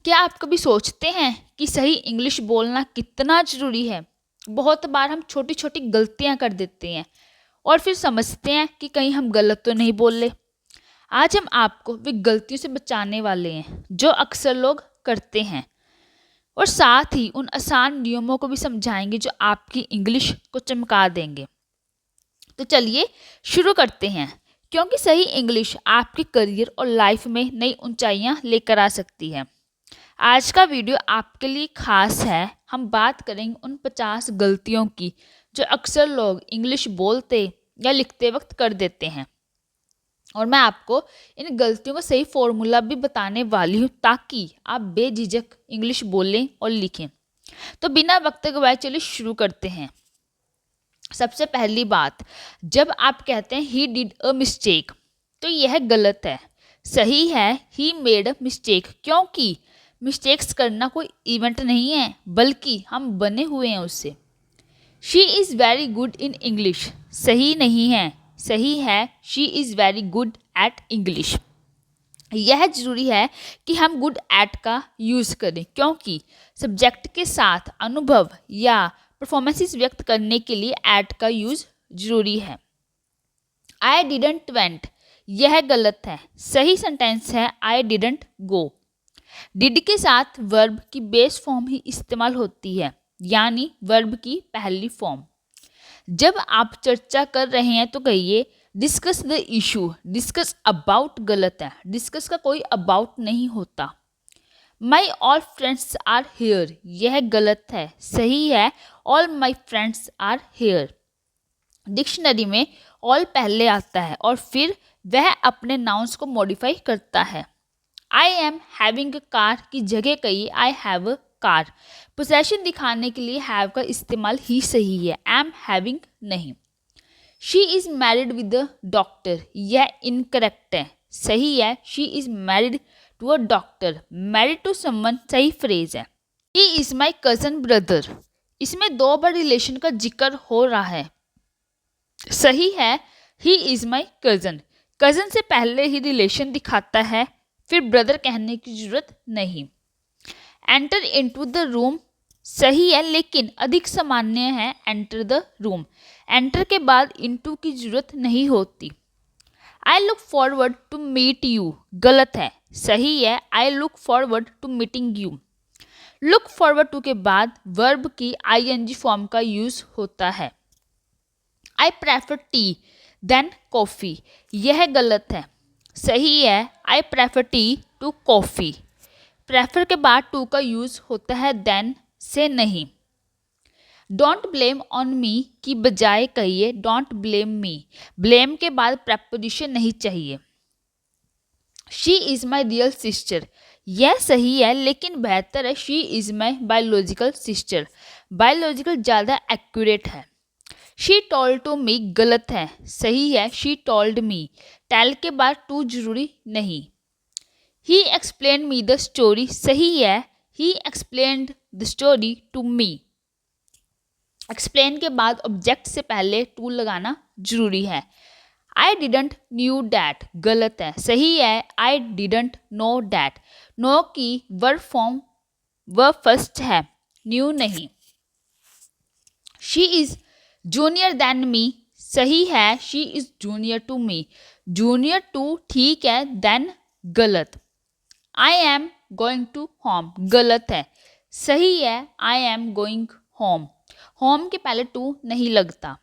क्या आप कभी सोचते हैं कि सही इंग्लिश बोलना कितना ज़रूरी है? बहुत बार हम छोटी-छोटी गलतियाँ कर देते हैं और फिर समझते हैं कि कहीं हम गलत तो नहीं बोल रहे। आज हम आपको वे गलतियों से बचाने वाले हैं, जो अक्सर लोग करते हैं और साथ ही उन आसान नियमों को भी समझाएँगे जो आपकी इंग्लिश को चमका देंगे। तो चलिए शुरू करते हैं, क्योंकि सही इंग्लिश आपके करियर और लाइफ में नई ऊँचाइयाँ लेकर आ सकती है। आज का वीडियो आपके लिए खास है। हम बात करेंगे उन 50 गलतियों की जो अक्सर लोग इंग्लिश बोलते या लिखते वक्त कर देते हैं, और मैं आपको इन गलतियों का सही फॉर्मूला भी बताने वाली हूँ ताकि आप बेझिझक इंग्लिश बोलें और लिखें। तो बिना वक्त गवाए चलिए शुरू करते हैं। सबसे पहली बात, जब आप कहते हैं ही डिड अ मिस्टेक, तो यह गलत है। सही है ही मेड अ मिस्टेक, क्योंकि मिस्टेक्स करना कोई इवेंट नहीं है, बल्कि हम बने हुए हैं उससे। She is very good in English, सही नहीं है। सही है she is very good at English. यह जरूरी है कि हम गुड एट का यूज़ करें, क्योंकि सब्जेक्ट के साथ अनुभव या परफॉर्मेंसेस व्यक्त करने के लिए एट का यूज़ जरूरी है। आई डिडंट वेंट, यह गलत है। सही सेंटेंस है आई डिडंट गो। डिड के साथ वर्ब की बेस फॉर्म ही इस्तेमाल होती है, यानी वर्ब की पहली फॉर्म। जब आप चर्चा कर रहे हैं तो कहिए discuss the issue. Discuss about गलत है, डिस्कस का कोई अबाउट नहीं होता। My all friends are here, यह गलत है। सही है all my friends are here. Dictionary में ऑल पहले आता है और फिर वह अपने नाउन्स को मॉडिफाई करता है। I am having a car की जगह कहिए I have a car. Possession दिखाने के लिए हैव का इस्तेमाल ही सही है, एम हैविंग नहीं। She is married with a doctor, यह इनकरेक्ट है। सही है she is married to a doctor. Married to someone सही फ्रेज है। He is my cousin brother, इसमें दो बार रिलेशन का जिक्र हो रहा है। सही है he is my cousin. Cousin से पहले ही रिलेशन दिखाता है, फिर ब्रदर कहने की जरूरत नहीं। एंटर इनटू द रूम, सही है लेकिन अधिक सामान्य है एंटर द रूम। एंटर के बाद इनटू की जरूरत नहीं होती। I look forward to meet you, गलत है। सही है I look forward to meeting you. Look forward to के बाद वर्ब की आईएनजी फॉर्म का यूज होता है। I prefer tea than coffee, यह गलत है। सही है I prefer tea to coffee. Prefer के बाद टू का यूज़ होता है देन से नहीं। डोंट ब्लेम ऑन मी की बजाय कहिए डोंट ब्लेम मी। ब्लेम के बाद प्रेपोजिशन नहीं चाहिए। She is my real sister, यह सही है लेकिन बेहतर है she is my biological sister. Biological ज़्यादा एक्यूरेट है। शी टोल्ड टू मी गलत है। सही है शी टोल्ड मी। टेल के बाद टू जरूरी नहीं। He explain me the story, सही है he explained the story to me. Explain के बाद ऑब्जेक्ट से पहले टू लगाना जरूरी है। आई डिडंट न्यू डैट, गलत है। सही है I didn't know that. Know की वर्ब फॉर्म वर्ब फर्स्ट है, न्यू नहीं। She is junior than me, सही है she is junior to me. Junior to ठीक है, देन गलत। I am going to home, गलत है। सही है I am going home. Home के पहले टू नहीं लगता।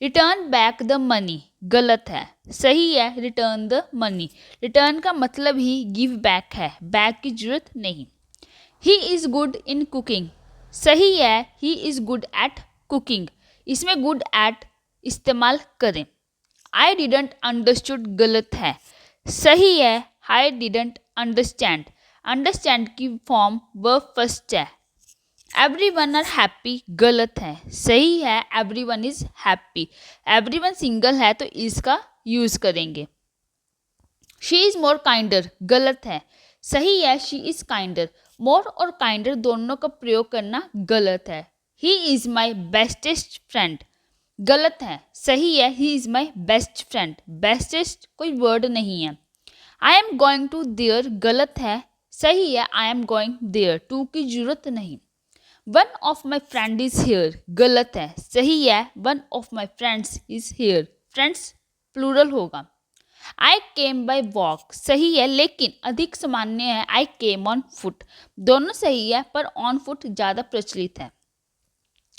रिटर्न बैक द मनी, गलत है। सही है रिटर्न द मनी। रिटर्न का मतलब ही गिव बैक है, बैक की जरूरत नहीं। He is good in cooking, सही है he is good at cooking. इसमें गुड एट इस्तेमाल करें। आई डिडंट अंडरस्टूड गलत है। सही है आई डिडंट अंडरस्टैंड। अंडरस्टैंड की फॉर्म वर्ब फर्स्ट है। एवरी वन आर हैप्पी, गलत है। सही है every one is happy. Every one single है तो इसका यूज करेंगे। शी इज मोर काइंडर, गलत है। सही है शी इज काइंडर। मोर और काइंडर दोनों का प्रयोग करना गलत है। He is my bestest friend, गलत है। सही है he is my best friend. Bestest कोई वर्ड नहीं है। I am going to there, गलत है। सही है I am going there, to की जरूरत नहीं। One of my friend is here, गलत है। सही है one of my friends is here, friends plural होगा। आई केम बाय वॉक, सही है लेकिन अधिक सामान्य है आई केम ऑन फुट। दोनों सही है पर ऑन फुट ज़्यादा प्रचलित है।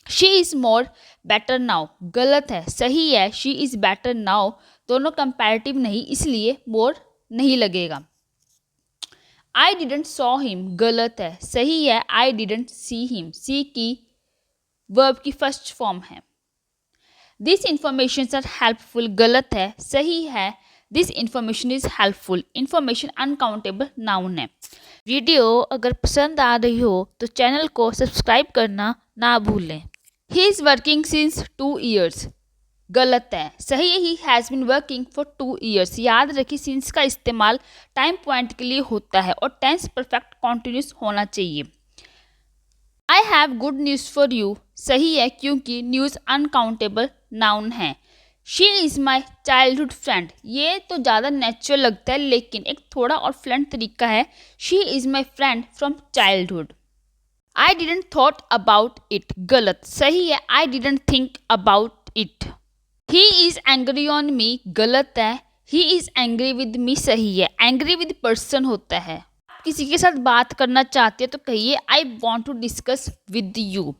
She is more better now, गलत है। सही है शी इज़ बेटर नाउ, दोनों कंपैरेटिव नहीं इसलिए मोर नहीं लगेगा। आई डिडेंट सॉ हिम, गलत है। सही है आई डिडेंट सी हिम, सी की वर्ब की फर्स्ट फॉर्म है। दिस इंफॉर्मेशन आर हेल्पफुल, गलत है। सही है this information is helpful, information uncountable noun है। वीडियो अगर पसंद आ रही हो तो चैनल को सब्सक्राइब करना ना भूलें। He is working since 2 years, गलत है। सही है he has been working for 2 years। याद रखिए सिंस का इस्तेमाल टाइम पॉइंट के लिए होता है और टेंस परफेक्ट कॉन्टिन्यूस होना चाहिए। I have good news for you, सही है क्योंकि न्यूज़ अनकाउंटेबल नाउन है। She is my childhood friend, ये तो ज़्यादा नेचुरल लगता है लेकिन एक थोड़ा और फ्लंट तरीका है। She is my friend from childhood. I didn't thought about it, गलत। सही है I didn't think about it. He is angry on me, गलत है। He is angry with me सही है, एंग्री विद पर्सन होता है। किसी के साथ बात करना चाहते हैं तो कहिए I want to discuss with you.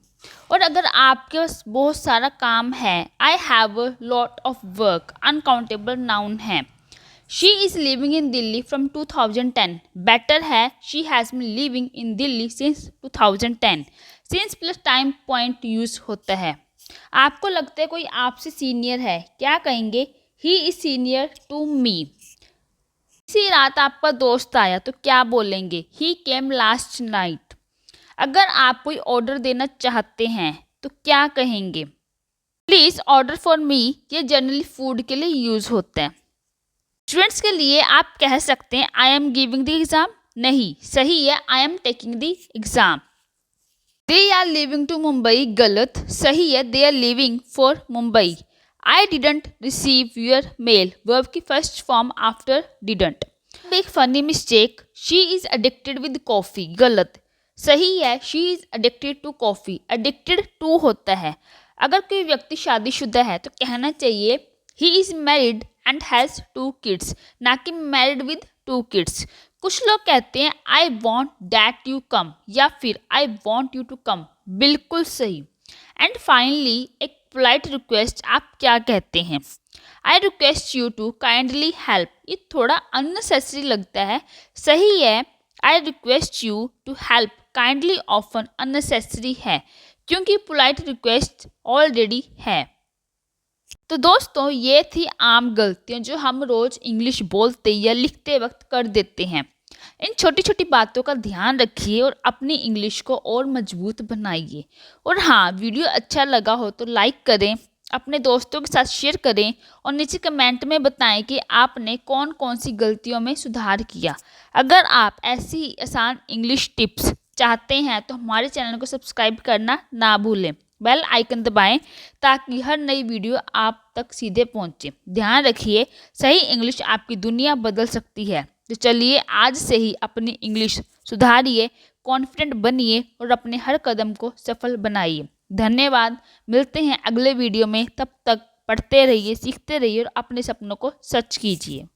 और अगर आपके पास बहुत सारा काम है, I have a lot of work, uncountable noun है। She is living in Delhi from 2010, better है she has been living in Delhi since 2010। Since plus time point use होता है। आपको लगता है कोई आपसे सीनियर है, क्या कहेंगे? He is senior to me. इसी रात आपका दोस्त आया तो क्या बोलेंगे? He came last night. अगर आप कोई ऑर्डर देना चाहते हैं तो क्या कहेंगे? प्लीज़ ऑर्डर फॉर मी, ये जनरली फूड के लिए यूज़ होता है। स्टूडेंट्स के लिए आप कह सकते हैं I am giving the exam, नहीं सही है I am taking the exam. They are living to Mumbai, गलत। सही है they are living for Mumbai. I didn't receive your mail, verb की फर्स्ट फॉर्म आफ्टर डिडंट। एक funny mistake, she is addicted with coffee, गलत। सही है she is addicted to coffee, addicted to होता है। अगर कोई व्यक्ति शादीशुदा है तो कहना चाहिए he is married and has 2 kids, ना कि मैरिड विद 2 kids। कुछ लोग कहते हैं I want that you come या फिर I want you to come, बिल्कुल सही। एंड फाइनली एक पोलाइट रिक्वेस्ट आप क्या कहते हैं? I request you to kindly help, ये थोड़ा अननेसेसरी लगता है। सही है I request you to help, kindly often unnecessary है क्योंकि पोलाइट रिक्वेस्ट ऑलरेडी है। तो दोस्तों ये थी आम गलतियाँ जो हम रोज़ इंग्लिश बोलते या लिखते वक्त कर देते हैं। इन छोटी छोटी बातों का ध्यान रखिए और अपनी इंग्लिश को और मजबूत बनाइए। और हाँ, वीडियो अच्छा लगा हो तो लाइक करें, अपने दोस्तों के साथ शेयर करें और नीचे कमेंट में बताएं कि आपने कौन कौन सी गलतियों में सुधार किया। अगर आप ऐसी ही आसान इंग्लिश टिप्स चाहते हैं तो हमारे चैनल को सब्सक्राइब करना ना भूलें, बेल आइकन दबाएं ताकि हर नई वीडियो आप तक सीधे पहुंचे। ध्यान रखिए सही इंग्लिश आपकी दुनिया बदल सकती है। तो चलिए आज से ही अपनी इंग्लिश सुधारिए, कॉन्फिडेंट बनिए और अपने हर कदम को सफल बनाइए। धन्यवाद, मिलते हैं अगले वीडियो में। तब तक पढ़ते रहिए, सीखते रहिए और अपने सपनों को सच कीजिए।